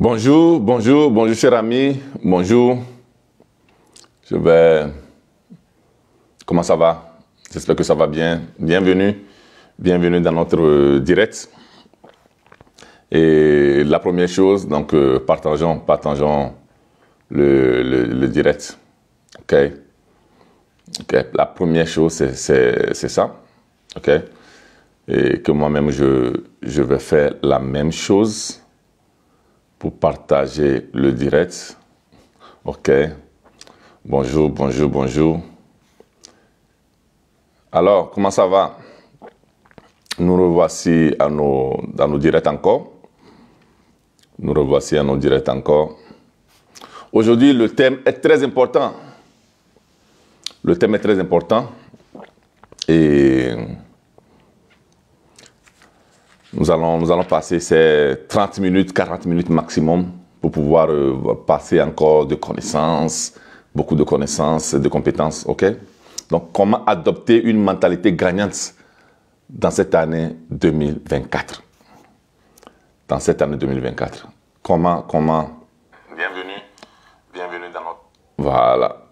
Bonjour, bonjour, bonjour chers amis, bonjour. Comment ça va? J'espère que ça va bien. Bienvenue dans notre direct. Et la première chose, donc partageons le direct. Ok. La première chose, c'est ça. Ok. Et que moi-même, je vais faire la même chose pour partager le direct. Ok. Bonjour, bonjour, bonjour. Alors, comment ça va? Nous revoici dans nos directs encore. Aujourd'hui, le thème est très important. Et nous allons passer ces 30 minutes, 40 minutes maximum pour pouvoir passer encore de connaissances, beaucoup de connaissances, de compétences, ok? Donc, comment adopter une mentalité gagnante dans cette année 2024? Comment? Bienvenue dans notre... Voilà,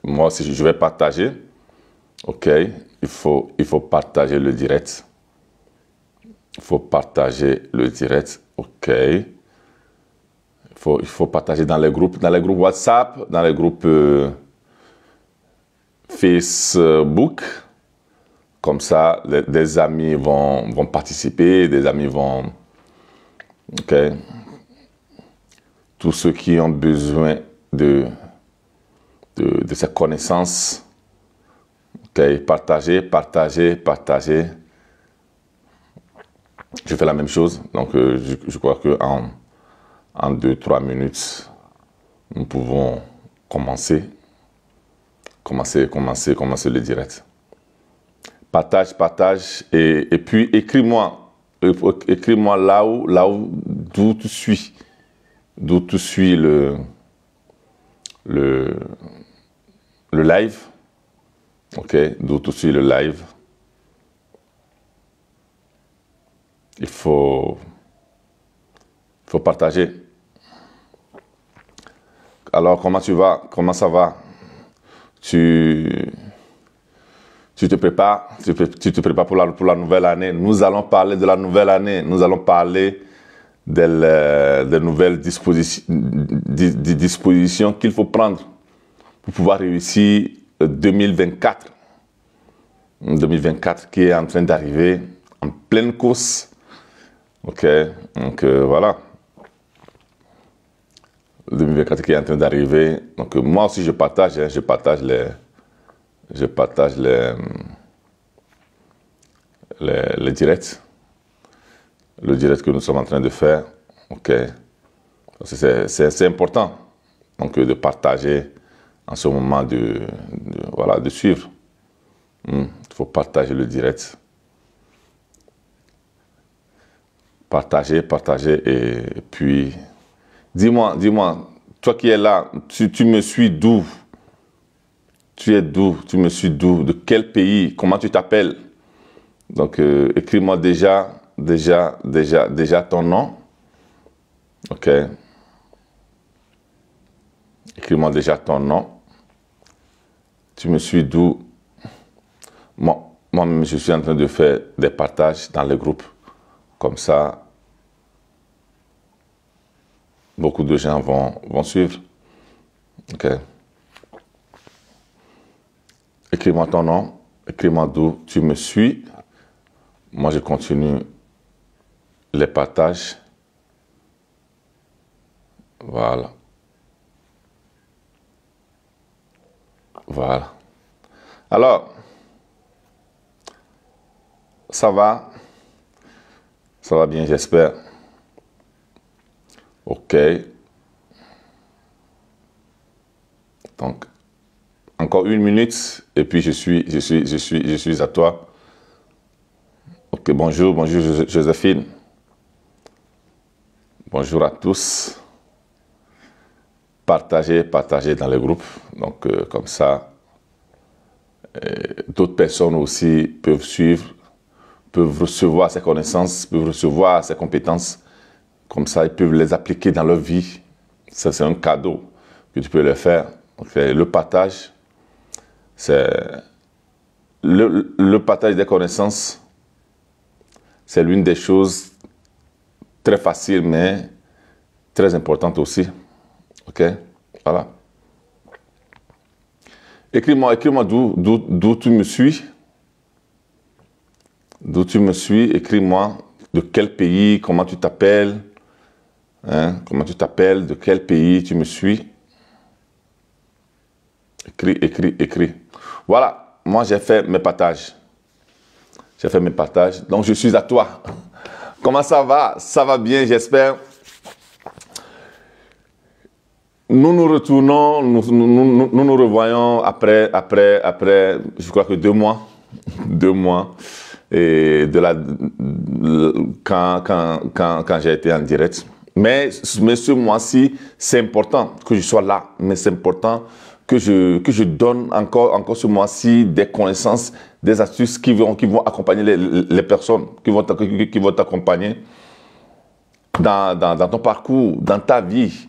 moi aussi, je vais partager. Ok, il faut partager le direct. Ok. Il faut partager dans les groupes WhatsApp, dans les groupes Facebook. Comme ça, des amis vont participer, des amis vont... Ok. Tous ceux qui ont besoin de ces connaissances. Ok, partagez. Je fais la même chose. Donc, je crois qu'en 2-3 minutes, nous pouvons commencer le direct. Partage et puis écris-moi d'où tu suis le live. Ok, d'où tu suis le live. Il faut partager. Alors, comment tu vas? Comment ça va? Tu te prépares? Tu te prépares pour la nouvelle année? Nous allons parler de la nouvelle année. Nous allons parler des nouvelles dispositions qu'il faut prendre pour pouvoir réussir 2024. 2024 qui est en train d'arriver en pleine course. Ok, donc voilà. 2024 qui est en train d'arriver. Donc moi aussi je partage les directs. Le direct que nous sommes en train de faire. Ok. C'est important. Donc de partager en ce moment de suivre. Il faut partager le direct. Partager et puis dis-moi, toi qui es là, tu me suis d'où? Tu es d'où? Tu me suis d'où? De quel pays? Comment tu t'appelles? Donc écris-moi déjà ton nom. Ok. Écris-moi déjà ton nom. Tu me suis d'où? Moi-même, je suis en train de faire des partages dans les groupes. Comme ça, beaucoup de gens vont suivre. Ok. Écris-moi ton nom. Écris-moi d'où tu me suis. Moi, je continue les partages. Voilà. Alors, ça va? Ça va bien, j'espère. Ok. Donc, encore 1 minute et puis je suis à toi. Ok, bonjour Joséphine. Bonjour à tous. Partagez dans les groupes. Donc, comme ça, d'autres personnes aussi peuvent suivre peuvent recevoir ces connaissances, peuvent recevoir ces compétences. Comme ça, ils peuvent les appliquer dans leur vie. Ça, c'est un cadeau que tu peux leur faire. Donc, le partage, c'est le partage des connaissances, c'est l'une des choses très faciles, mais très importantes aussi. OK? Voilà. Écris-moi d'où tu me suis. D'où tu me suis, écris-moi de quel pays, comment tu t'appelles. Hein? Comment tu t'appelles, de quel pays tu me suis. Écris. Voilà, moi j'ai fait mes partages. J'ai fait mes partages, donc je suis à toi. Comment ça va? Ça va bien, j'espère. Nous nous retournons, nous revoyons après, je crois que 2 mois. 2 mois. Et quand j'ai été en direct. Mais ce mois-ci, c'est important que je sois là. Mais c'est important que je donne encore ce mois-ci des connaissances, des astuces qui vont accompagner les personnes, qui vont t'accompagner dans ton parcours, dans ta vie.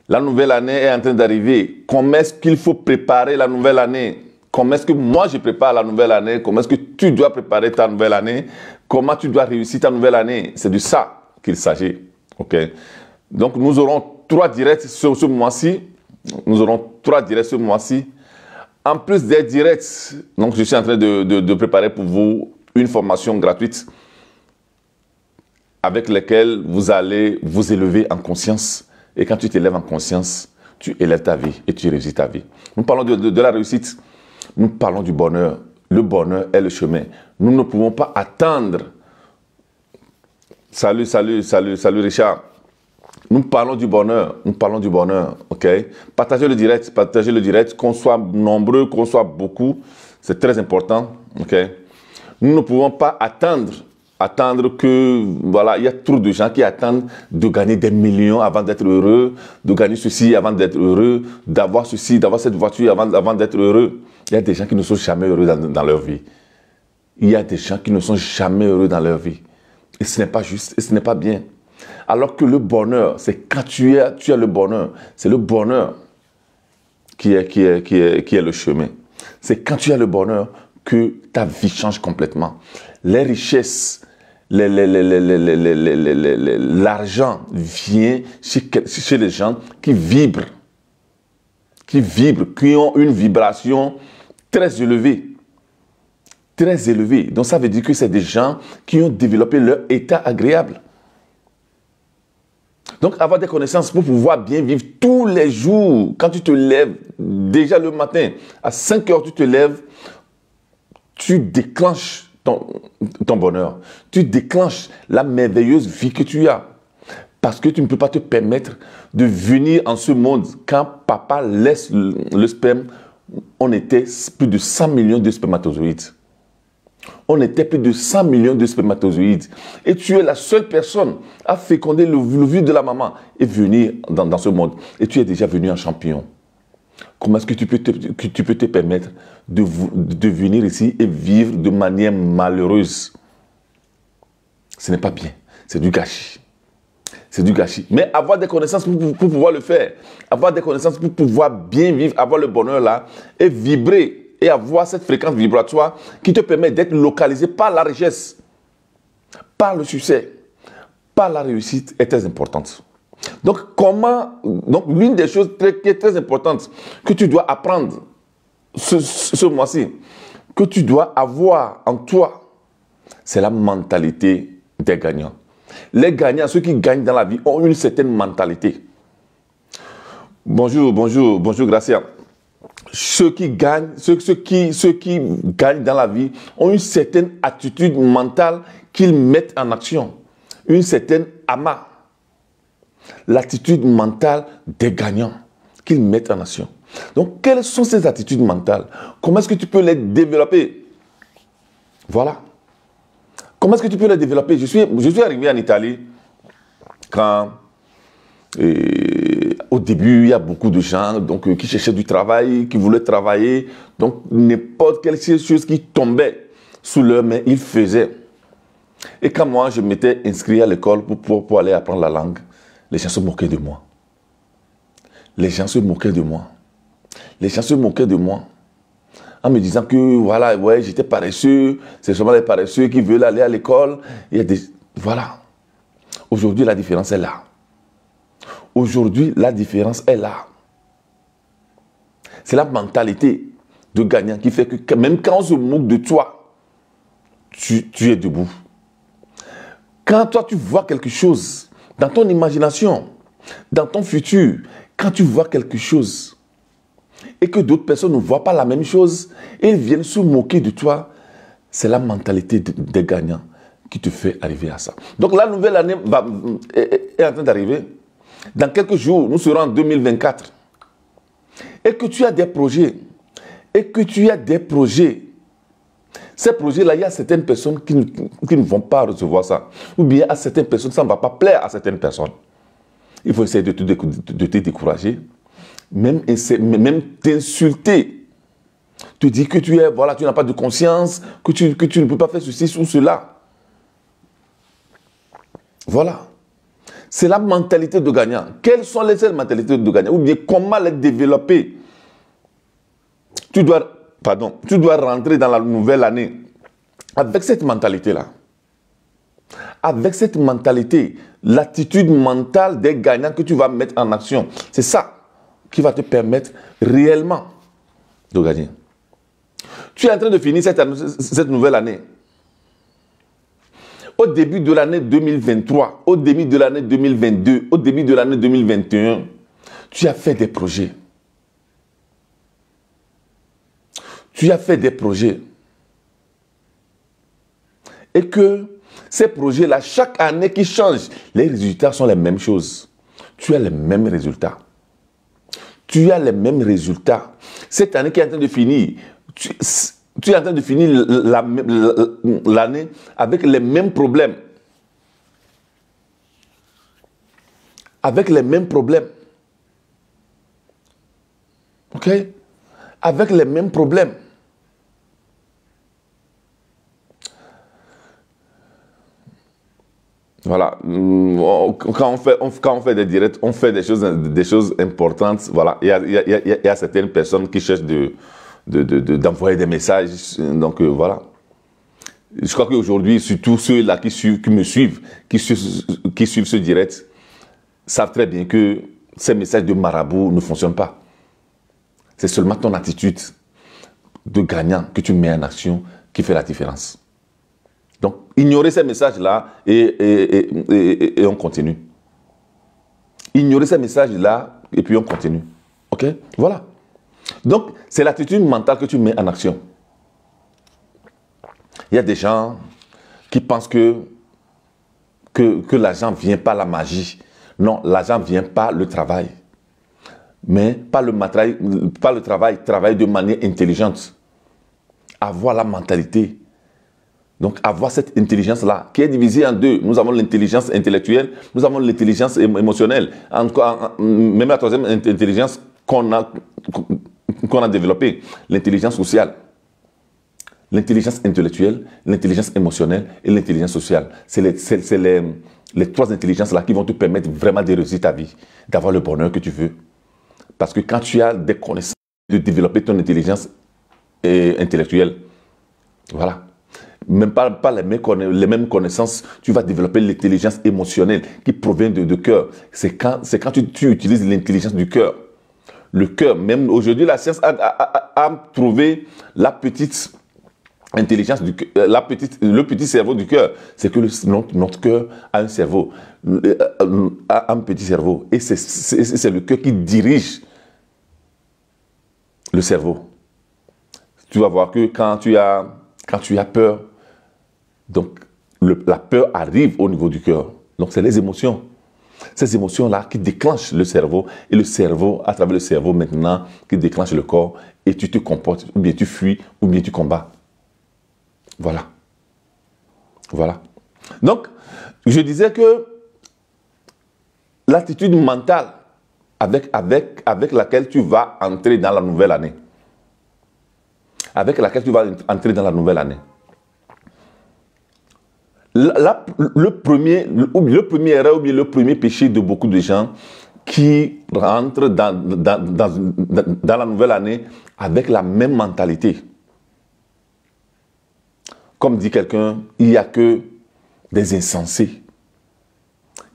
La nouvelle année est en train d'arriver. Comment est-ce qu'il faut préparer la nouvelle année? Comment est-ce que moi je prépare la nouvelle année? Comment est-ce que tu dois préparer ta nouvelle année? Comment tu dois réussir ta nouvelle année? C'est de ça qu'il s'agit. OK? Donc nous aurons 3 directs ce mois-ci. Nous aurons 3 directs ce mois-ci. En plus des directs, donc je suis en train de préparer pour vous une formation gratuite avec laquelle vous allez vous élever en conscience. Et quand tu t'élèves en conscience, tu élèves ta vie et tu réussis ta vie. Nous parlons de la réussite. Nous parlons du bonheur. Le bonheur est le chemin. Nous ne pouvons pas attendre. Salut Richard. Nous parlons du bonheur. OK? Partagez le direct, qu'on soit nombreux, qu'on soit beaucoup. C'est très important. OK? Nous ne pouvons pas attendre que, voilà, il y a trop de gens qui attendent de gagner des millions avant d'être heureux, de gagner ceci avant d'être heureux, d'avoir ceci, d'avoir cette voiture avant d'être heureux. Il y a des gens qui ne sont jamais heureux dans leur vie. Il y a des gens qui ne sont jamais heureux dans leur vie. Et ce n'est pas juste, et ce n'est pas bien. Alors que le bonheur, c'est quand tu as le bonheur. C'est le bonheur qui est le chemin. C'est quand tu as le bonheur que ta vie change complètement. Les richesses, l'argent vient chez les gens qui vibrent, qui ont une vibration très élevée. Très élevée. Donc ça veut dire que c'est des gens qui ont développé leur état agréable. Donc avoir des connaissances pour pouvoir bien vivre tous les jours, quand tu te lèves, déjà le matin, à 5 heures tu te lèves, tu déclenches ton bonheur. Tu déclenches la merveilleuse vie que tu as. Parce que tu ne peux pas te permettre de venir en ce monde. Quand papa laisse le sperme, on était plus de 100 millions de spermatozoïdes. On était plus de 100 millions de spermatozoïdes. Et tu es la seule personne à féconder l'ovule de la maman et venir dans ce monde. Et tu es déjà venu en champion. Comment est-ce que tu peux te permettre de venir ici et vivre de manière malheureuse? Ce n'est pas bien. C'est du gâchis. C'est du gâchis. Mais avoir des connaissances pour pouvoir le faire, avoir des connaissances pour pouvoir bien vivre, avoir le bonheur là, et vibrer, et avoir cette fréquence vibratoire qui te permet d'être localisé par la richesse, par le succès, par la réussite est très importante. Donc, l'une des choses qui est très importante que tu dois apprendre ce mois-ci, que tu dois avoir en toi, c'est la mentalité des gagnants. Les gagnants, ceux qui gagnent dans la vie, ont une certaine mentalité. Bonjour Gracia. Ceux qui gagnent dans la vie ont une certaine attitude mentale qu'ils mettent en action. Une certaine amas. L'attitude mentale des gagnants qu'ils mettent en action. Donc, quelles sont ces attitudes mentales? Comment est-ce que tu peux les développer? Voilà. Comment est-ce que tu peux les développer? Je suis arrivé en Italie quand, au début, il y a beaucoup de gens qui cherchaient du travail, qui voulaient travailler. Donc, n'importe quelle chose qui tombait sous leurs mains, ils faisaient. Et quand moi, je m'étais inscrit à l'école pour aller apprendre la langue, les gens se moquaient de moi. Les gens se moquaient de moi. Les gens se moquaient de moi. En me disant que, voilà, ouais, j'étais paresseux. C'est seulement les paresseux qui veulent aller à l'école. Il y a des... Voilà. Aujourd'hui, la différence est là. Aujourd'hui, la différence est là. C'est la mentalité de gagnant qui fait que même quand on se moque de toi, tu es debout. Quand toi, tu vois quelque chose dans ton imagination, dans ton futur, quand tu vois quelque chose et que d'autres personnes ne voient pas la même chose et ils viennent se moquer de toi, c'est la mentalité des gagnants qui te fait arriver à ça. Donc la nouvelle année est en train d'arriver. Dans quelques jours, nous serons en 2024. Et que tu as des projets. Ces projets-là, il y a certaines personnes qui ne vont pas recevoir ça. Ou bien à certaines personnes, ça ne va pas plaire à certaines personnes. Il faut essayer de te décourager. Même t'insulter. Te dire que tu n'as pas de conscience, que tu ne peux pas faire ceci ou cela. Voilà. C'est la mentalité de gagnant. Quelles sont les mentalités de gagnant? Ou bien comment les développer? Tu dois rentrer dans la nouvelle année avec cette mentalité-là. Avec cette mentalité, l'attitude mentale des gagnants que tu vas mettre en action. C'est ça qui va te permettre réellement de gagner. Tu es en train de finir cette nouvelle année. Au début de l'année 2023, au début de l'année 2022, au début de l'année 2021, tu as fait des projets. Tu as fait des projets. Et que ces projets-là, chaque année qui change, les résultats sont les mêmes choses. Tu as les mêmes résultats. Tu as les mêmes résultats. Cette année qui est en train de finir, tu es en train de finir l'année avec les mêmes problèmes. Avec les mêmes problèmes. OK? Avec les mêmes problèmes. Voilà. Quand on fait des directs, on fait des choses importantes. Voilà. Il y a certaines personnes qui cherchent d'envoyer des messages. Donc, voilà. Je crois qu'aujourd'hui, surtout ceux-là qui me suivent, qui suivent ce direct, savent très bien que ces messages de marabout ne fonctionnent pas. C'est seulement ton attitude de gagnant que tu mets en action qui fait la différence. Donc, ignorer ces messages-là et on continue. Ignorer ces messages-là et puis on continue. OK? Voilà. Donc, c'est l'attitude mentale que tu mets en action. Il y a des gens qui pensent que l'argent ne vient pas la magie. Non, l'argent vient par le travail. Mais pas le travail de manière intelligente. Avoir la mentalité. Donc, avoir cette intelligence-là, qui est divisée en deux. Nous avons l'intelligence intellectuelle, nous avons l'intelligence émotionnelle. Même la troisième intelligence qu'on a développée, l'intelligence sociale. L'intelligence intellectuelle, l'intelligence émotionnelle et l'intelligence sociale. C'est les trois intelligences-là qui vont te permettre vraiment de réussir ta vie, d'avoir le bonheur que tu veux. Parce que quand tu as des connaissances, de développer ton intelligence intellectuelle, voilà. Même pas les mêmes connaissances, tu vas développer l'intelligence émotionnelle qui provient de cœur. C'est quand tu utilises l'intelligence du cœur. Le cœur, même aujourd'hui, la science a trouvé la petite intelligence du cœur, le petit cerveau du cœur. C'est que notre cœur a un cerveau, a un petit cerveau. Et c'est le cœur qui dirige le cerveau. Tu vas voir que quand tu as peur, donc la peur arrive au niveau du cœur. Donc c'est les émotions. Ces émotions-là qui déclenchent le cerveau. Et le cerveau, à travers le cerveau maintenant, qui déclenche le corps. Et tu te comportes, ou bien tu fuis, ou bien tu combats. Voilà. Voilà. Donc, je disais que l'attitude mentale avec laquelle tu vas entrer dans la nouvelle année. Avec laquelle tu vas entrer dans la nouvelle année. le premier erreur ou bien le premier péché de beaucoup de gens qui rentrent dans la nouvelle année avec la même mentalité. Comme dit quelqu'un, il n'y a que des insensés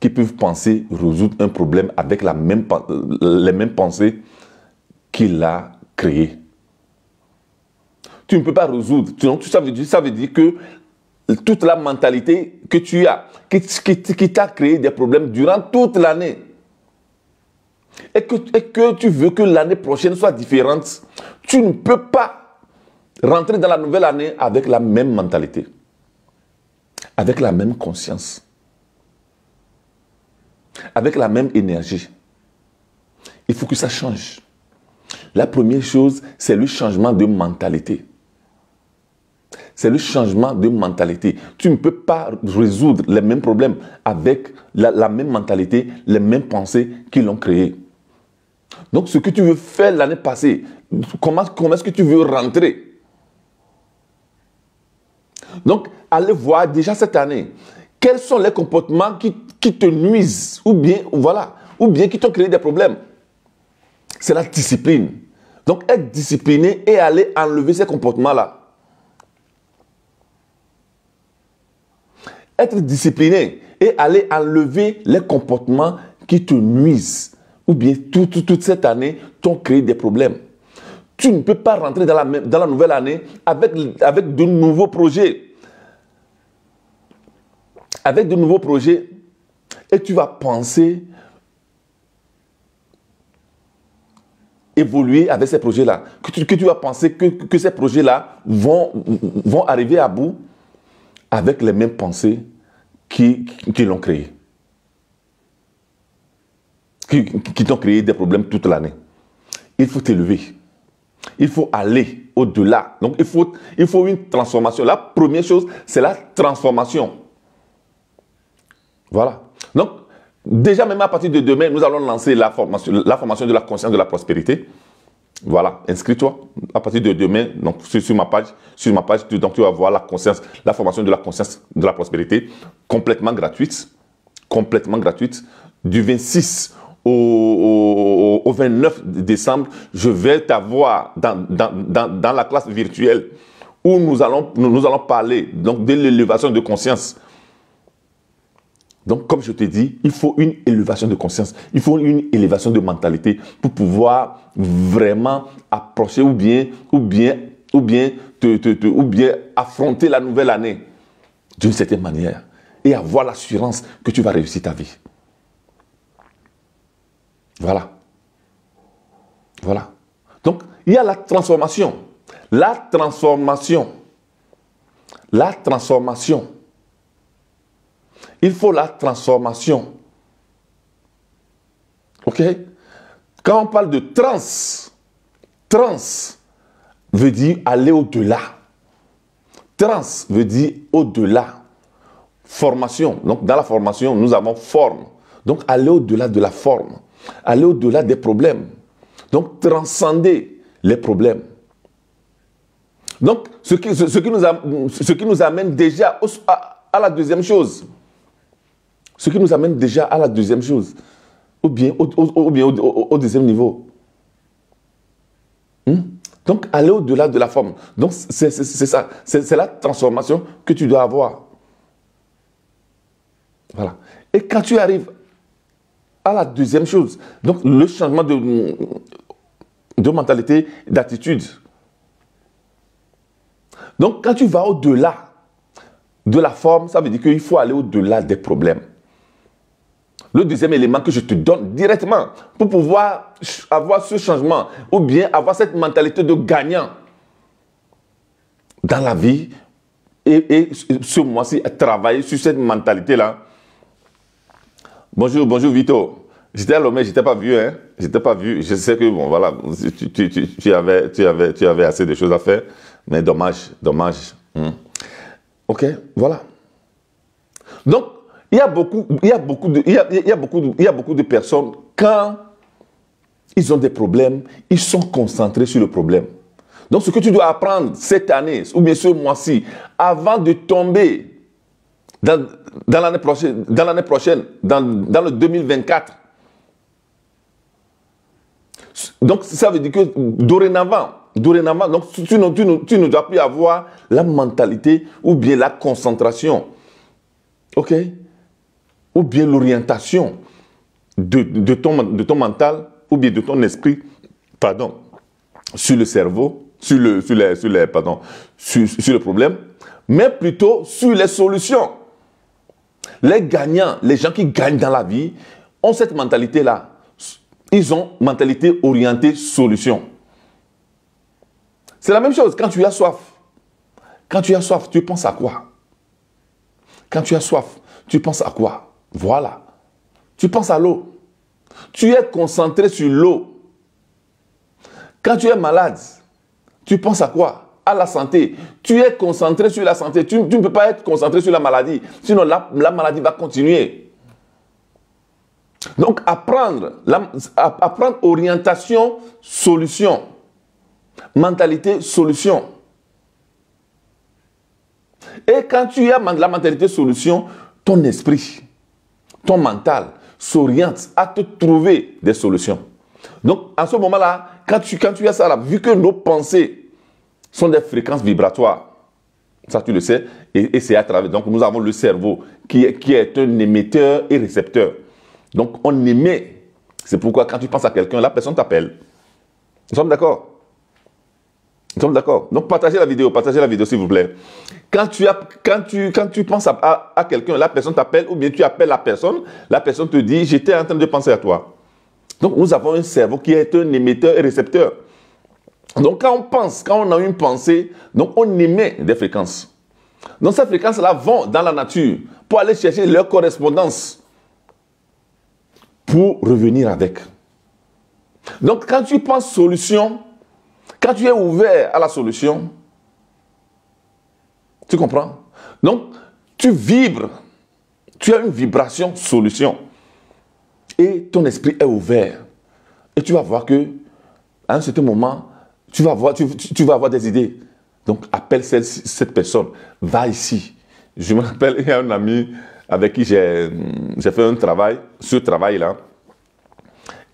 qui peuvent penser résoudre un problème avec les mêmes pensées qu'il a créées. Tu ne peux pas résoudre. Ça veut dire que toute la mentalité que tu as, qui t'a créé des problèmes durant toute l'année, et que tu veux que l'année prochaine soit différente, tu ne peux pas rentrer dans la nouvelle année avec la même mentalité, avec la même conscience, avec la même énergie. Il faut que ça change. La première chose, c'est le changement de mentalité. C'est le changement de mentalité. Tu ne peux pas résoudre les mêmes problèmes avec la même mentalité, les mêmes pensées qui l'ont créé. Donc, ce que tu veux faire l'année passée, comment est-ce que tu veux rentrer? Donc, allez voir déjà cette année, quels sont les comportements qui te nuisent ou bien qui t'ont créé des problèmes. C'est la discipline. Donc, être discipliné et aller enlever ces comportements-là. Être discipliné et aller enlever les comportements qui te nuisent ou bien toute cette année t'ont créé des problèmes. Tu ne peux pas rentrer dans la nouvelle année avec de nouveaux projets. Avec de nouveaux projets, et tu vas penser évoluer avec ces projets-là. Que tu vas penser que ces projets-là vont arriver à bout avec les mêmes pensées qui l'ont créé. Qui t'ont créé des problèmes toute l'année. Il faut t'élever. Il faut aller au-delà. Donc, il faut une transformation. La première chose, c'est la transformation. Voilà. Donc, déjà, même à partir de demain, nous allons lancer la formation de la conscience de la prospérité. Voilà, inscris-toi à partir de demain, donc sur ma page, donc tu vas voir la formation de la conscience de la prospérité, complètement gratuite, du 26 au 29 décembre. Je vais t'avoir dans la classe virtuelle où nous allons parler donc de l'élévation de conscience. Donc, comme je te dis, il faut une élévation de conscience, il faut une élévation de mentalité pour pouvoir vraiment approcher ou bien affronter la nouvelle année d'une certaine manière et avoir l'assurance que tu vas réussir ta vie. Voilà. Voilà. Donc, il y a la transformation. La transformation. Il faut la transformation. Ok? Quand on parle de trans veut dire aller au-delà. Trans veut dire au-delà. Formation. Donc, dans la formation, nous avons forme. Donc, aller au-delà de la forme. Aller au-delà des problèmes. Donc, transcender les problèmes. Donc, ce qui nous amène déjà à la deuxième chose. Ce qui nous amène déjà à la deuxième chose, ou bien au deuxième niveau. Donc, aller au-delà de la forme. Donc, c'est ça. C'est la transformation que tu dois avoir. Voilà. Et quand tu arrives à la deuxième chose, donc le changement de mentalité, d'attitude. Donc, quand tu vas au-delà de la forme, ça veut dire qu'il faut aller au-delà des problèmes. Le deuxième élément que je te donne directement pour pouvoir avoir ce changement ou bien avoir cette mentalité de gagnant dans la vie et ce mois-ci, travailler sur cette mentalité-là. Bonjour Vito. J'étais à Lomé, je t'ai pas vu, hein. Je t'ai pas vu. Je sais que, bon, voilà, tu avais assez de choses à faire, mais dommage. Ok, voilà. Donc, il y a beaucoup de personnes, quand ils ont des problèmes, ils sont concentrés sur le problème. Donc, ce que tu dois apprendre cette année, ou bien ce mois-ci, avant de tomber dans l'année prochaine, dans le 2024. Donc, ça veut dire que dorénavant, donc, tu ne dois plus avoir la mentalité ou bien la concentration, ok, ou bien l'orientation de ton mental ou bien de ton esprit, pardon, sur le cerveau, sur le problème, mais plutôt sur les solutions. Les gagnants, les gens qui gagnent dans la vie, ont cette mentalité-là. Ils ont mentalité orientée solution. C'est la même chose quand tu as soif. Quand tu as soif, tu penses à quoi? Quand tu as soif, tu penses à quoi? Voilà. Tu penses à l'eau. Tu es concentré sur l'eau. Quand tu es malade, tu penses à quoi? À la santé. Tu es concentré sur la santé. Tu ne peux pas être concentré sur la maladie. Sinon, la maladie va continuer. Donc, apprendre orientation, solution. Mentalité, solution. Et quand tu as la mentalité solution, ton esprit, ton mental s'oriente à te trouver des solutions. Donc, à ce moment-là, quand tu as ça là, vu que nos pensées sont des fréquences vibratoires, ça tu le sais, et c'est à travers. Donc, nous avons le cerveau qui est un émetteur et récepteur. Donc, on émet. C'est pourquoi quand tu penses à quelqu'un, la personne t'appelle. Nous sommes d'accord? Nous sommes d'accord? Donc, partagez la vidéo s'il vous plaît. Quand tu penses à quelqu'un, la personne t'appelle ou bien tu appelles la personne te dit, j'étais en train de penser à toi. Donc, nous avons un cerveau qui est un émetteur et récepteur. Donc, quand on pense, quand on a une pensée, donc on émet des fréquences. Donc, ces fréquences-là vont dans la nature pour aller chercher leur correspondance pour revenir avec. Donc, quand tu penses solution, quand tu es ouvert à la solution, tu comprends? Donc, tu vibres, tu as une vibration solution et ton esprit est ouvert. Et tu vas voir que à un certain moment, tu vas avoir des idées. Donc, appelle cette personne, va ici. Je me rappelle, il y a un ami avec qui j'ai fait un travail, ce travail-là,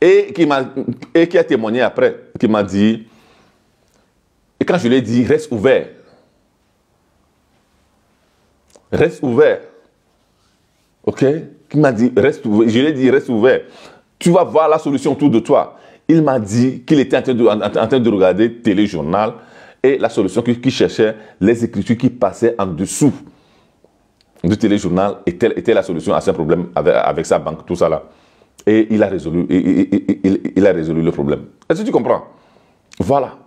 et qui a témoigné après, qui m'a dit, et quand je lui ai dit, reste ouvert. Reste ouvert. Ok? Qui m'a dit, reste ouvert. Je lui ai dit, reste ouvert. Tu vas voir la solution autour de toi. Il m'a dit qu'il était en train de regarder téléjournal et la solution qu'il cherchait, les écritures qui passaient en dessous du téléjournal était la solution à ce problème avec sa banque, tout ça là. Et il a résolu, il a résolu le problème. Est-ce que tu comprends? Voilà.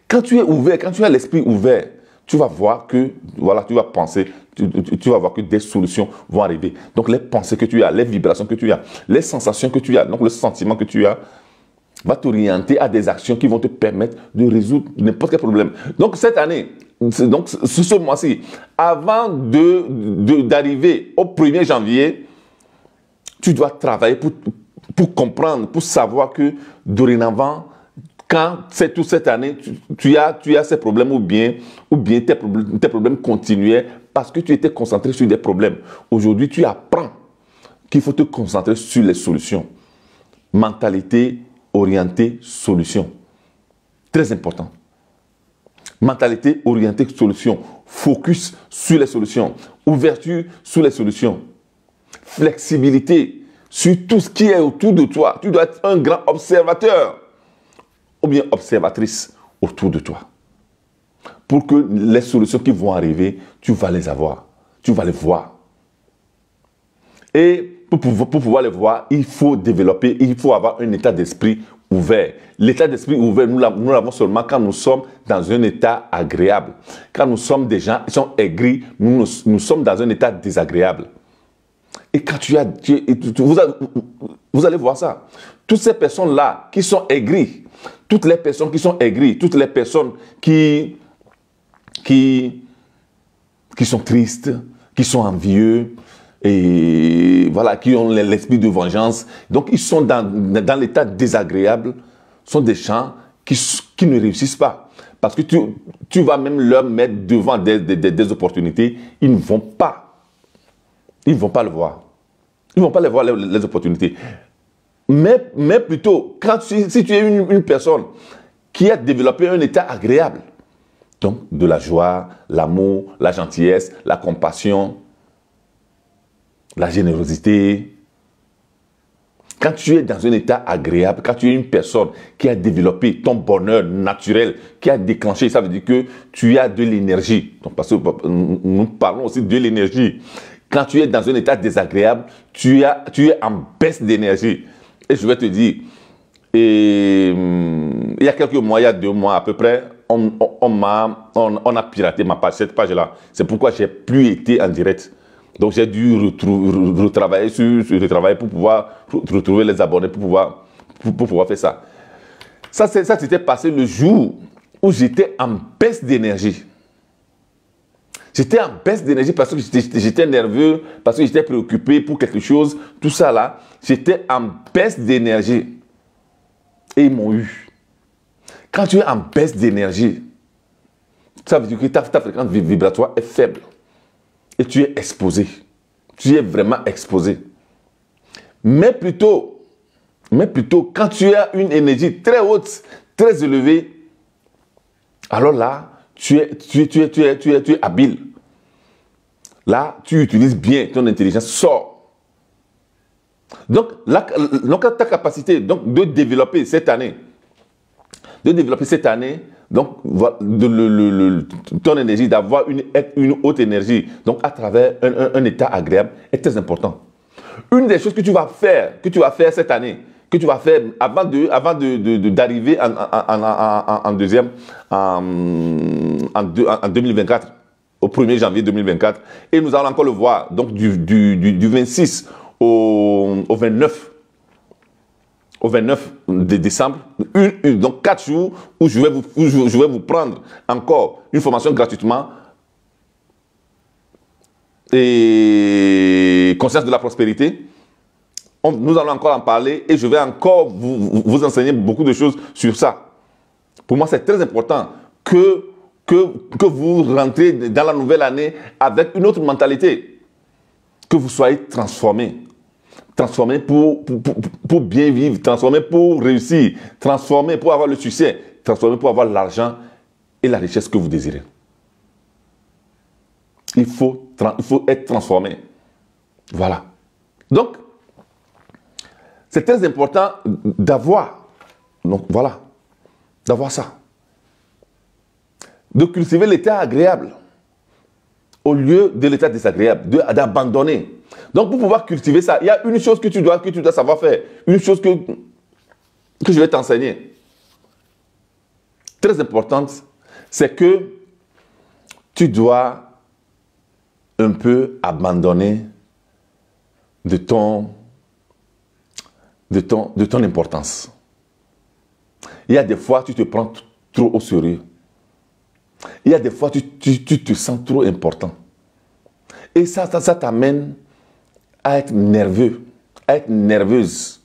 Quand tu es ouvert, quand tu as l'esprit ouvert, tu vas voir que, voilà, tu vas penser, tu vas voir que des solutions vont arriver. Donc les pensées que tu as, les vibrations que tu as, les sensations que tu as, donc le sentiment que tu as, va t'orienter à des actions qui vont te permettre de résoudre n'importe quel problème. Donc cette année, donc ce mois-ci, avant d'arriver au 1er janvier, tu dois travailler pour comprendre, pour savoir que dorénavant, quand c'est toute cette année, tu as ces problèmes ou bien tes problèmes continuaient parce que tu étais concentré sur des problèmes. Aujourd'hui, tu apprends qu'il faut te concentrer sur les solutions. Mentalité orientée solution. Très important. Mentalité orientée solution. Focus sur les solutions. Ouverture sur les solutions. Flexibilité sur tout ce qui est autour de toi. Tu dois être un grand observateur ou bien observatrice autour de toi. Pour que les solutions qui vont arriver, tu vas les avoir. Tu vas les voir. Et pour pouvoir les voir, il faut développer, il faut avoir un état d'esprit ouvert. L'état d'esprit ouvert, nous l'avons seulement quand nous sommes dans un état agréable. Quand nous sommes des gens qui sont aigris, nous sommes dans un état désagréable. Et quand vous allez voir ça. Toutes ces personnes-là qui sont aigries, toutes les personnes qui sont aigries, toutes les personnes qui sont tristes, qui sont envieux, et voilà, qui ont l'esprit de vengeance. Donc, ils sont dans l'état désagréable, sont des gens qui ne réussissent pas. Parce que tu vas même leur mettre devant des opportunités, ils ne vont pas Ils ne vont pas le voir. Ils ne vont pas les voir, les opportunités. Mais plutôt, si tu es une personne qui a développé un état agréable, donc de la joie, l'amour, la gentillesse, la compassion, la générosité. Quand tu es dans un état agréable, quand tu es une personne qui a développé ton bonheur naturel, qui a déclenché, ça veut dire que tu as de l'énergie. Parce que nous parlons aussi de l'énergie. Quand tu es dans un état désagréable, tu es en baisse d'énergie. Et je vais te dire, il y a quelques mois, il y a 2 mois à peu près, on a piraté ma page, cette page-là. C'est pourquoi je n'ai plus été en direct. Donc j'ai dû retravailler pour pouvoir retrouver les abonnés, pour pouvoir faire ça. Ça s'était passé le jour où j'étais en baisse d'énergie. J'étais en baisse d'énergie parce que j'étais nerveux, parce que j'étais préoccupé pour quelque chose, tout ça là. J'étais en baisse d'énergie. Et ils m'ont eu. Quand tu es en baisse d'énergie, ça veut dire que ta fréquence vibratoire est faible. Et tu es exposé. Tu es vraiment exposé. Mais plutôt, quand tu as une énergie très haute, très élevée, alors là, tu es habile. Là, tu utilises bien ton intelligence, sors. Donc, ta capacité de développer cette année, donc, ton énergie, d'avoir une haute énergie, donc à travers un état agréable, est très important. Une des choses que tu vas faire cette année, que tu vas faire avant d'arriver en 2024, au 1er janvier 2024, et nous allons encore le voir, donc du 26 au 29 de décembre, donc 4 jours où je vais vous prendre encore une formation gratuitement et conscience de la prospérité. Nous allons encore en parler et je vais encore vous enseigner beaucoup de choses sur ça. Pour moi, c'est très important que vous rentrez dans la nouvelle année avec une autre mentalité, que vous soyez transformés. Transformer pour bien vivre, transformer pour réussir, transformer pour avoir le succès, transformer pour avoir l'argent et la richesse que vous désirez. Il faut être transformé. Voilà. Donc, c'est très important d'avoir ça. De cultiver l'état agréable au lieu de l'état désagréable, d'abandonner. Donc, pour pouvoir cultiver ça, il y a une chose que tu dois savoir faire. Une chose que je vais t'enseigner. Très importante, c'est que tu dois un peu abandonner de ton importance. Il y a des fois, tu te prends trop au sérieux. Il y a des fois, tu te sens trop important. Et ça t'amène à être nerveux, à être nerveuse.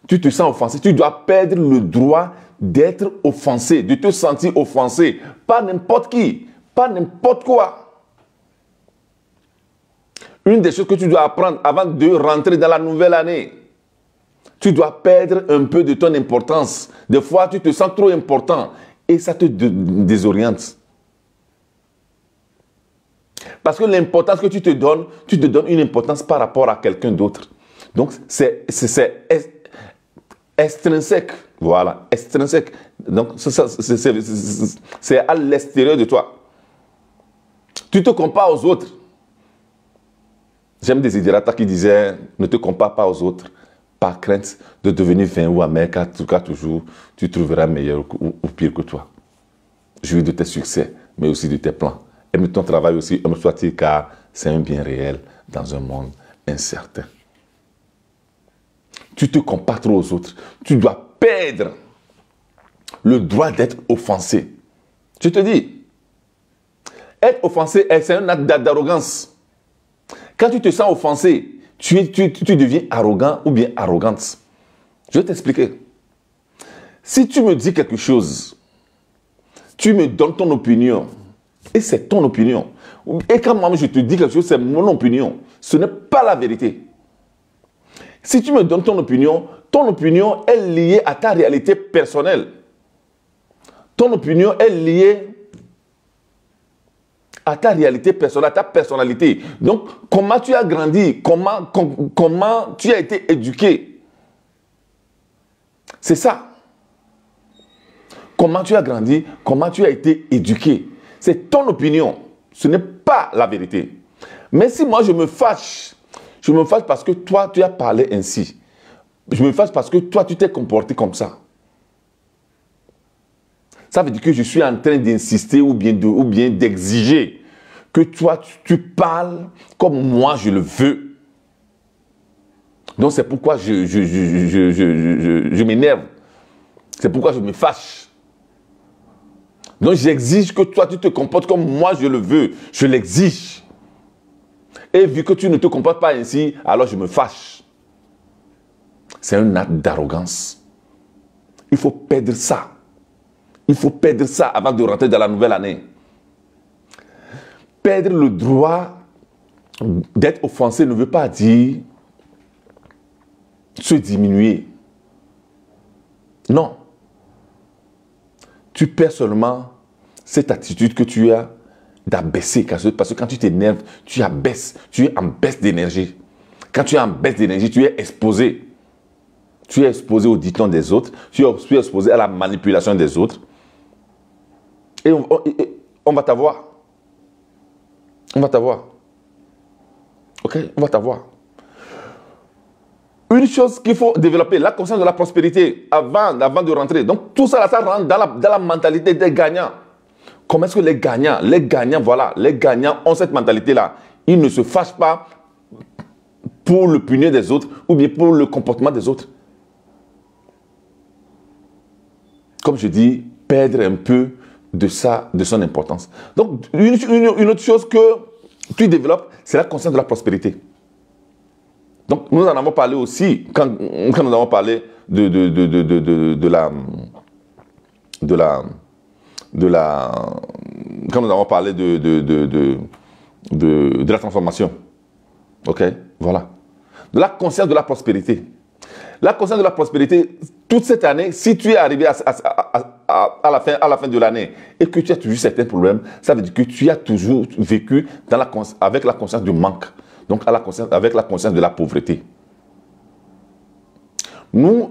Tu te sens offensé. Tu dois perdre le droit d'être offensé, de te sentir offensé. Pas n'importe qui, pas n'importe quoi. Une des choses que tu dois apprendre avant de rentrer dans la nouvelle année, tu dois perdre un peu de ton importance. Des fois, tu te sens trop important et ça te désoriente. Parce que l'importance que tu te donnes une importance par rapport à quelqu'un d'autre. Donc, c'est extrinsèque. Voilà, extrinsèque. Donc, c'est à l'extérieur de toi. Tu te compares aux autres. J'aime Desiderata qui disait « Ne te compare pas aux autres, par crainte de devenir vain ou amer, car toujours tu trouveras meilleur ou pire que toi. Jouis de tes succès, mais aussi de tes plans. Aime ton travail aussi, homme soit-il, car c'est un bien réel dans un monde incertain. » Tu te compares trop aux autres. Tu dois perdre le droit d'être offensé. Je te dis, être offensé, c'est un acte d'arrogance. Quand tu te sens offensé, tu deviens arrogant ou bien arrogante. Je vais t'expliquer. Si tu me dis quelque chose, tu me donnes ton opinion, et c'est ton opinion. Et quand moi je te dis quelque chose, c'est mon opinion. Ce n'est pas la vérité. Si tu me donnes ton opinion est liée à ta réalité personnelle. Ton opinion est liée à ta réalité personnelle, à ta personnalité. Donc, comment tu as grandi, comment tu as été éduqué. C'est ça. Comment tu as grandi, comment tu as été éduqué. C'est ton opinion. Ce n'est pas la vérité. Mais si moi je me fâche parce que toi tu as parlé ainsi. Je me fâche parce que toi tu t'es comporté comme ça. Ça veut dire que je suis en train d'insister ou bien d'exiger que toi tu parles comme moi je le veux. Donc c'est pourquoi je m'énerve. C'est pourquoi je me fâche. Donc j'exige que toi tu te comportes comme moi je le veux. Je l'exige. Et vu que tu ne te comportes pas ainsi, alors je me fâche. C'est un acte d'arrogance. Il faut perdre ça. Il faut perdre ça avant de rentrer dans la nouvelle année. Perdre le droit d'être offensé ne veut pas dire se diminuer. Non. Tu perds seulement cette attitude que tu as d'abaisser. Parce que quand tu t'énerves, tu abaisses. Tu es en baisse d'énergie. Quand tu es en baisse d'énergie, tu es exposé. Tu es exposé aux dictons des autres. Tu es exposé à la manipulation des autres. Et on va t'avoir. On va t'avoir. Ok? On va t'avoir. Une chose qu'il faut développer, la conscience de la prospérité avant de rentrer. Donc tout ça, ça rentre dans la mentalité des gagnants. Comment est-ce que les gagnants, voilà, les gagnants ont cette mentalité-là. Ils ne se fâchent pas pour l'opinion des autres ou bien pour le comportement des autres. Comme je dis, perdre un peu de son importance. Donc, une autre chose que tu développes, c'est la conscience de la prospérité. Donc, nous en avons parlé aussi, quand nous avons parlé quand nous avons parlé de la transformation. Ok? Voilà. De la conscience de la prospérité. La conscience de la prospérité, toute cette année, si tu es arrivé à la fin de l'année et que tu as toujours certains problèmes, ça veut dire que tu as toujours vécu avec la conscience du manque. Donc, avec la conscience de la pauvreté. Nous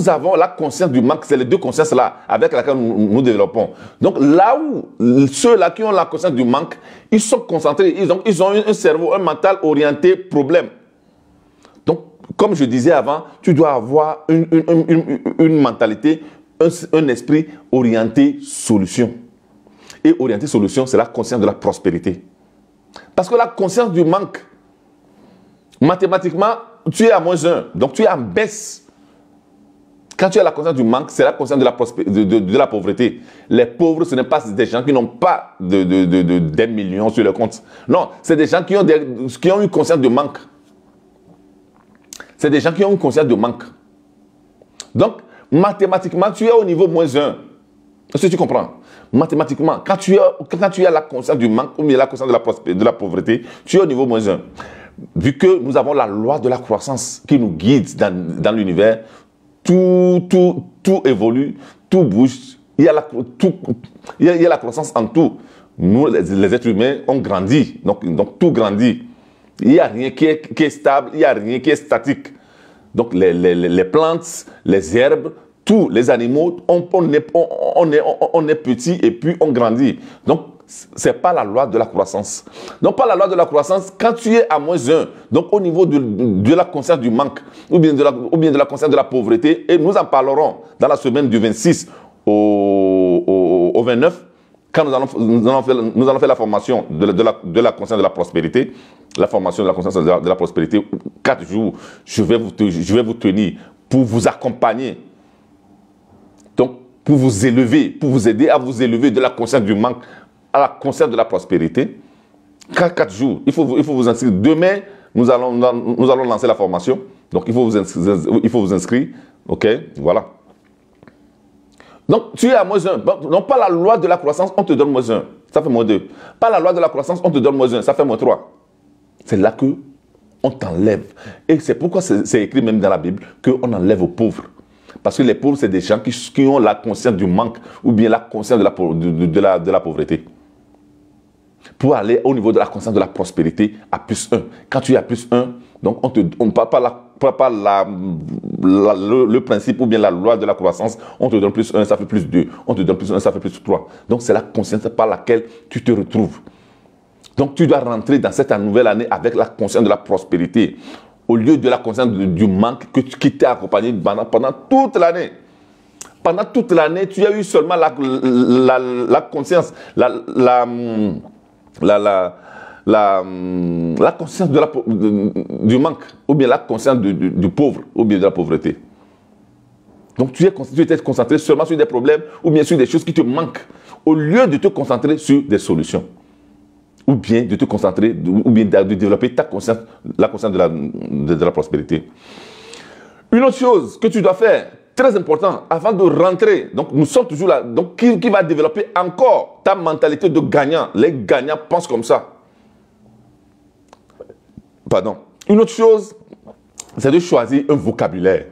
avons la conscience du manque, c'est les deux consciences-là avec lesquelles nous développons. Donc, là où ceux-là qui ont la conscience du manque, ils sont concentrés, ils ont un cerveau, un mental orienté problème. Donc, comme je disais avant, tu dois avoir une mentalité, un esprit orienté solution. Et orienté solution, c'est la conscience de la prospérité. Parce que la conscience du manque, mathématiquement, tu es à -1. Donc, tu es en baisse. Quand tu as la conscience du manque, c'est la conscience de la pauvreté. Les pauvres, ce n'est pas des gens qui n'ont pas des millions sur le compte. Non, c'est des gens qui ont une conscience de manque. C'est des gens qui ont une conscience de manque. Donc, mathématiquement, tu es au niveau -1. Est-ce que tu comprends? Mathématiquement, quand tu as la conscience du manque ou bien la conscience de la pauvreté, tu es au niveau -1. Vu que nous avons la loi de la croissance qui nous guide dans l'univers, tout évolue, tout bouge. Il y a la croissance en tout. Nous, les êtres humains, on grandit. Donc tout grandit. Il n'y a rien qui est stable, il n'y a rien qui est statique. Donc les plantes, les herbes, tous les animaux, on est petit et puis on grandit. Donc, ce n'est pas la loi de la croissance. Donc, pas la loi de la croissance, quand tu es à -1, donc au niveau de la conscience du manque, ou bien de la conscience de la pauvreté, et nous en parlerons dans la semaine du 26 au 29, quand nous allons faire la formation de la conscience de la prospérité, la formation de la conscience de la prospérité, 4 jours, je vais vous tenir pour vous accompagner. Donc, pour vous élever, pour vous aider à vous élever de la conscience du manque à la conscience de la prospérité. 4 jours, il faut vous inscrire. Demain, nous allons lancer la formation. Donc, il faut vous inscrire. OK, voilà. Donc, tu es à -1. Donc, pas la loi de la croissance, on te donne -1. Ça fait moins 2. Par la loi de la croissance, on te donne moins 1. Ça fait moins 3. C'est là que on t'enlève. Et c'est pourquoi c'est écrit même dans la Bible qu'on enlève aux pauvres. Parce que les pauvres, c'est des gens qui ont la conscience du manque ou bien la conscience de la pauvreté. Pour aller au niveau de la conscience de la prospérité à plus 1. Quand tu es à plus 1, donc on ne parle pas le principe ou bien la loi de la croissance, on te donne plus 1, ça fait plus 2. On te donne plus 1, ça fait plus 3. Donc c'est la conscience par laquelle tu te retrouves. Donc tu dois rentrer dans cette nouvelle année avec la conscience de la prospérité, au lieu de la conscience du manque qui t'a accompagné pendant toute l'année. Pendant toute l'année, tu as eu seulement la conscience, la conscience du manque, ou bien la conscience du pauvre, ou bien de la pauvreté. Donc tu étais concentré seulement sur des problèmes, ou bien sur des choses qui te manquent, au lieu de te concentrer sur des solutions. Ou bien de te concentrer, ou bien de développer ta conscience, la conscience de la prospérité. Une autre chose que tu dois faire, très important, avant de rentrer, donc nous sommes toujours là, donc qui va développer encore ta mentalité de gagnant. Les gagnants pensent comme ça. Pardon. Une autre chose, c'est de choisir un vocabulaire.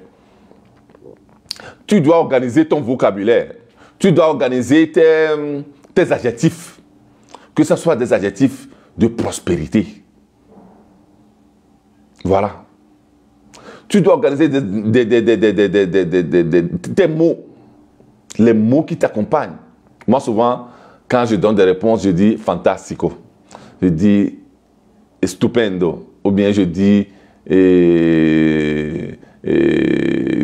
Tu dois organiser ton vocabulaire. Tu dois organiser tes adjectifs. Que ce soit des adjectifs de prospérité. Voilà. Tu dois organiser des mots. Les mots qui t'accompagnent. Moi, souvent, quand je donne des réponses, je dis fantastico. Je dis stupendo. Ou bien je dis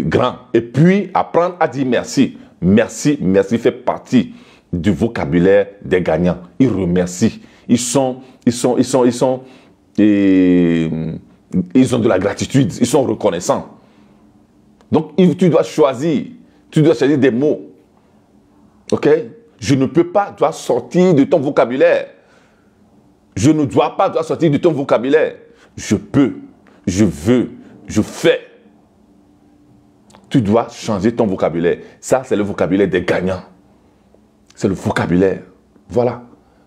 grand. Et puis, apprendre à dire merci. Merci, merci fait partie du vocabulaire des gagnants. Ils remercient. Ils ont de la gratitude. Ils sont reconnaissants. Donc, tu dois choisir des mots. Ok? Je ne peux pas, dois sortir de ton vocabulaire. Je ne dois pas, dois sortir de ton vocabulaire. Je peux, je veux, je fais. Tu dois changer ton vocabulaire. Ça, c'est le vocabulaire des gagnants. C'est le vocabulaire. Voilà.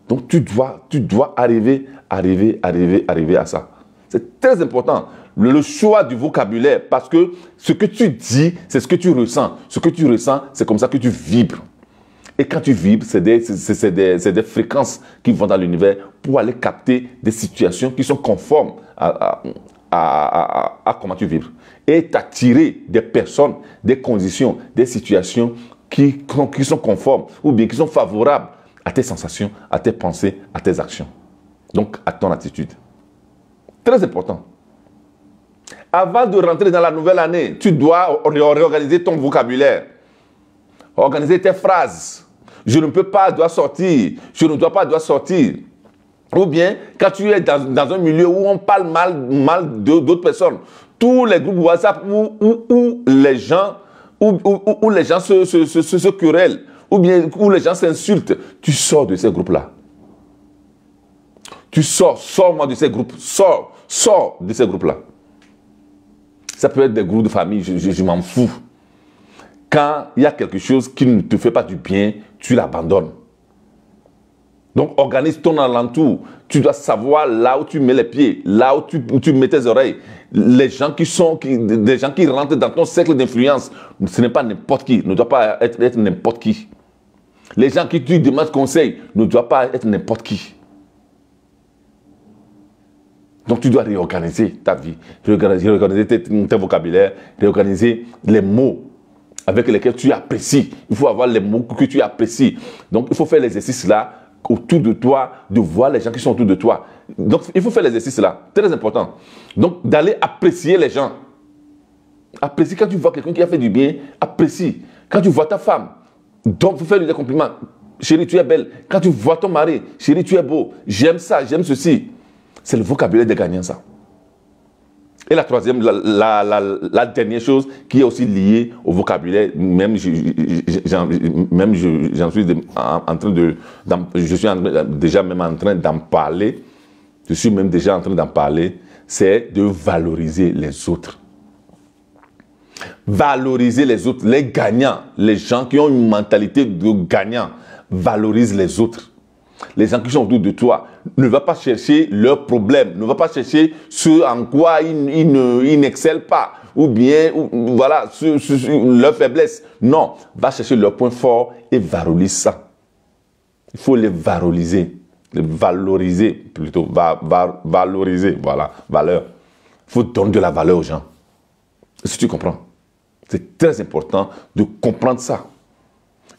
Donc, tu dois arriver à ça. C'est très important. Le choix du vocabulaire, parce que ce que tu dis, c'est ce que tu ressens. Ce que tu ressens, c'est comme ça que tu vibres. Et quand tu vibres, c'est des fréquences qui vont dans l'univers pour aller capter des situations qui sont conformes à comment tu vibres. Et t'attirer des personnes, des conditions, des situations qui sont conformes ou bien qui sont favorables à tes sensations, à tes pensées, à tes actions. Donc, à ton attitude. Très important. Avant de rentrer dans la nouvelle année, tu dois réorganiser ton vocabulaire. Organiser tes phrases. Je ne peux pas, dois sortir. Je ne dois pas, dois sortir. Ou bien, quand tu es dans un milieu où on parle mal d'autres personnes, tous les groupes WhatsApp où les gens se querellent, ou bien où les gens s'insultent, tu sors de ces groupes-là. Tu sors-moi de ces groupes, sors de ces groupes-là. Ça peut être des groupes de famille, je m'en fous. Quand il y a quelque chose qui ne te fait pas du bien, tu l'abandonnes. Donc, organise ton alentour. Tu dois savoir là où tu mets les pieds, là où tu mets tes oreilles. Les gens des gens qui rentrent dans ton cercle d'influence, ce n'est pas n'importe qui, ne doit pas être n'importe qui. Les gens qui te demandent conseil ne doivent pas être n'importe qui. Donc, tu dois réorganiser ta vie, réorganiser tes vocabulaires, réorganiser les mots avec lesquels tu apprécies. Il faut avoir les mots que tu apprécies. Donc, il faut faire l'exercice là autour de toi, de voir les gens qui sont autour de toi. Donc, il faut faire l'exercice là. Très important. Donc, d'aller apprécier les gens. Apprécie quand tu vois quelqu'un qui a fait du bien. Apprécie. Quand tu vois ta femme, donc, il faut faire des compliments. Chérie, tu es belle. Quand tu vois ton mari, chérie, tu es beau. J'aime ça, j'aime ceci. C'est le vocabulaire des gagnants, ça. Et la troisième, la dernière chose qui est aussi liée au vocabulaire, même j'en suis en train de, je suis déjà même en train d'en parler, je suis même déjà en train d'en parler, c'est de valoriser les autres. Valoriser les autres, les gagnants, les gens qui ont une mentalité de gagnant, valorisent les autres. Les gens qui sont autour de toi, ne va pas chercher leurs problèmes, ne va pas chercher ce en quoi ils n'excellent pas, ou bien, voilà, leur faiblesse. Non, va chercher leurs points forts et valorise ça. Il faut les valoriser, plutôt, valoriser, voilà, valeur. Il faut donner de la valeur aux gens. Est-ce que tu comprends? C'est très important de comprendre ça.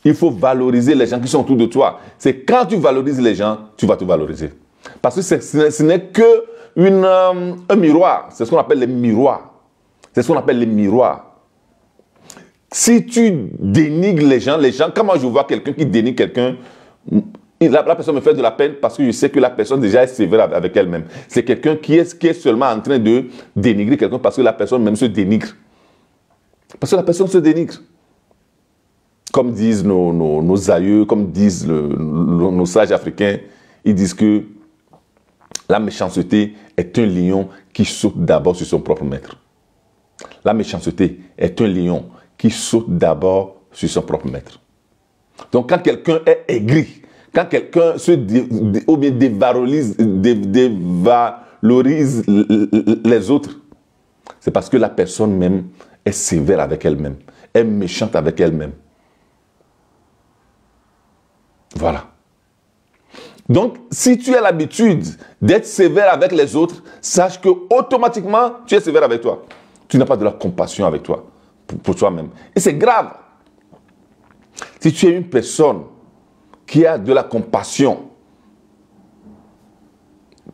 Il faut valoriser les gens qui sont autour de toi. C'est quand tu valorises les gens, tu vas te valoriser. Parce que ce n'est que un miroir. C'est ce qu'on appelle les miroirs. C'est ce qu'on appelle les miroirs. Si tu dénigres les gens, quand moi je vois quelqu'un qui dénigre quelqu'un, la personne me fait de la peine parce que je sais que la personne déjà est sévère avec elle-même. C'est quelqu'un qui est seulement en train de dénigrer quelqu'un parce que la personne même se dénigre. Parce que la personne se dénigre. Comme disent nos aïeux, comme disent nos sages africains, ils disent que la méchanceté est un lion qui saute d'abord sur son propre maître. La méchanceté est un lion qui saute d'abord sur son propre maître. Donc quand quelqu'un est aigri, quand quelqu'un ou bien dévalorise les autres, c'est parce que la personne même est sévère avec elle-même, est méchante avec elle-même. Voilà. Donc, si tu as l'habitude d'être sévère avec les autres, sache que automatiquement, tu es sévère avec toi. Tu n'as pas de la compassion avec toi, pour toi-même. Et c'est grave. Si tu es une personne qui a de la compassion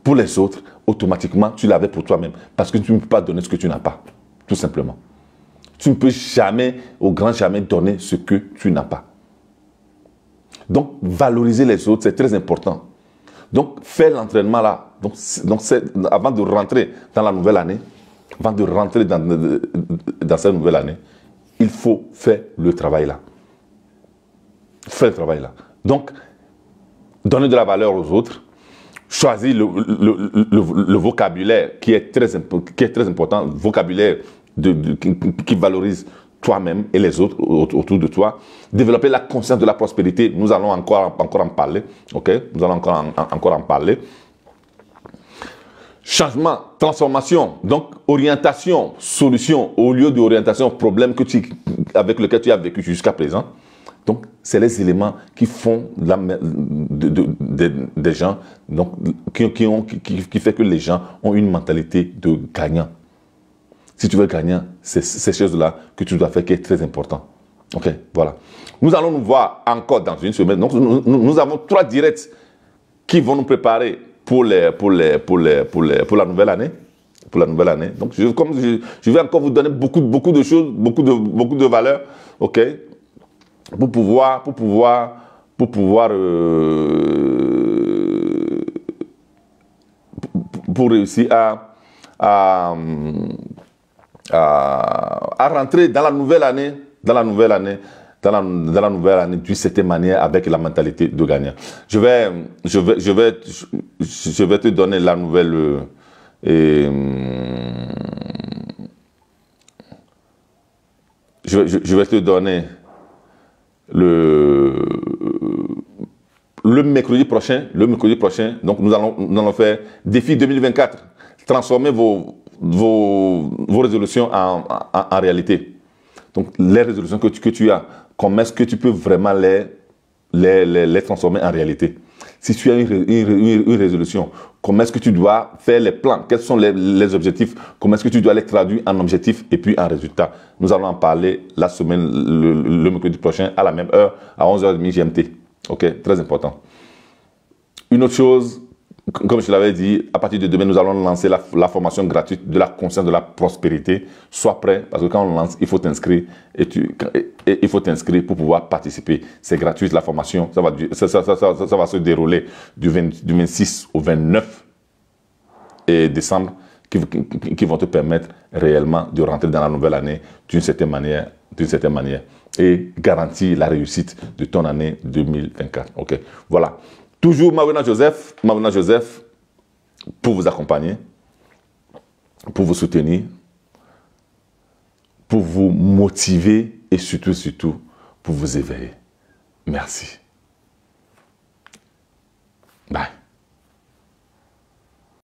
pour les autres, automatiquement, tu l'avais pour toi-même. Parce que tu ne peux pas donner ce que tu n'as pas. Tout simplement. Tu ne peux jamais, au grand jamais, donner ce que tu n'as pas. Donc, valoriser les autres, c'est très important. Donc, fais l'entraînement là. Donc avant de rentrer dans la nouvelle année, avant de rentrer dans cette nouvelle année, il faut faire le travail là. Fais le travail là. Donc, donner de la valeur aux autres, choisis le vocabulaire qui est très important, vocabulaire qui valorise toi-même et les autres autour de toi. Développer la conscience de la prospérité. Nous allons encore en parler. Ok? Nous allons encore en parler. Changement, transformation, donc orientation, solution au lieu d'orientation, problème avec lequel tu as vécu jusqu'à présent. Donc, c'est les éléments qui font des gens, donc, qui fait que les gens ont une mentalité de gagnant. Si tu veux gagner, c'est ces choses-là que tu dois faire qui est très important. Ok, voilà. Nous allons nous voir encore dans une semaine. Donc, nous avons 3 directs qui vont nous préparer pour la nouvelle année. Pour la nouvelle année. Donc, je vais encore vous donner beaucoup de choses, beaucoup de valeurs. Ok, pour réussir à rentrer dans la nouvelle année, d'une certaine manière avec la mentalité de gagnant. Je vais te donner la nouvelle je vais te donner le mercredi prochain. Donc nous allons faire défi 2024. Transformer vos résolutions en réalité. Donc, les résolutions que tu as, comment est-ce que tu peux vraiment les transformer en réalité? Si tu as une résolution, comment est-ce que tu dois faire les plans? Quels sont les objectifs? Comment est-ce que tu dois les traduire en objectifs et puis en résultats? Nous allons en parler la semaine, le mercredi prochain, à la même heure, à 11h30 GMT. Ok, très important. Une autre chose, comme je l'avais dit, à partir de demain, nous allons lancer la formation gratuite de la conscience de la prospérité. Sois prêt, parce que quand on lance, il faut t'inscrire il faut t'inscrire pour pouvoir participer. C'est gratuit, la formation. Ça va se dérouler du 26 au 29 décembre qui vont te permettre réellement de rentrer dans la nouvelle année d'une certaine manière et garantir la réussite de ton année 2024. Ok, voilà. Toujours Mawena Joseph, pour vous accompagner, pour vous soutenir, pour vous motiver et surtout, pour vous éveiller. Merci. Bye.